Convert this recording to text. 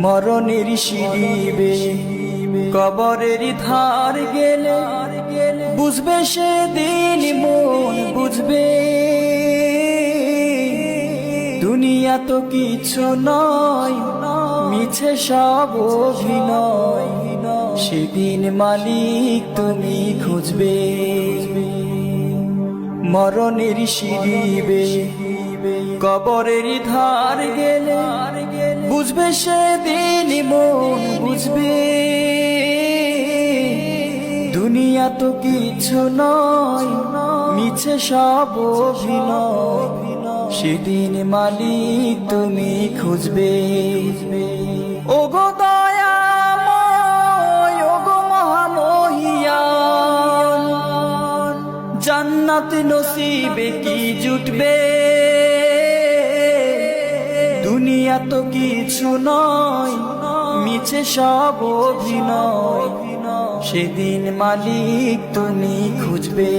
মরণের সিঁড়িবে কবরের ধার গেলে বুঝবে সেদিন মন বুঝবে দুনিয়া তো কিছু নয় মিছে সব অভিনয় সেদিন মালিক তুমি খুঁজবে মরণের সিঁড়িবে কবরের ধার গেলে বুঝবে সেদিন মন বুঝবে দুনিয়া তো কিছু নয় মিছে সব অভিনয় সেদিন মালিক তুমি খুঁজবে ওগো দয়াময় ওগো মহামহিয়ান জান্নাত নসিবে কি জুটবে দুনিয়া তো কিছু নয় মিছে সব অভিনয় সেদিন মালিক তুমি খুঁজবে।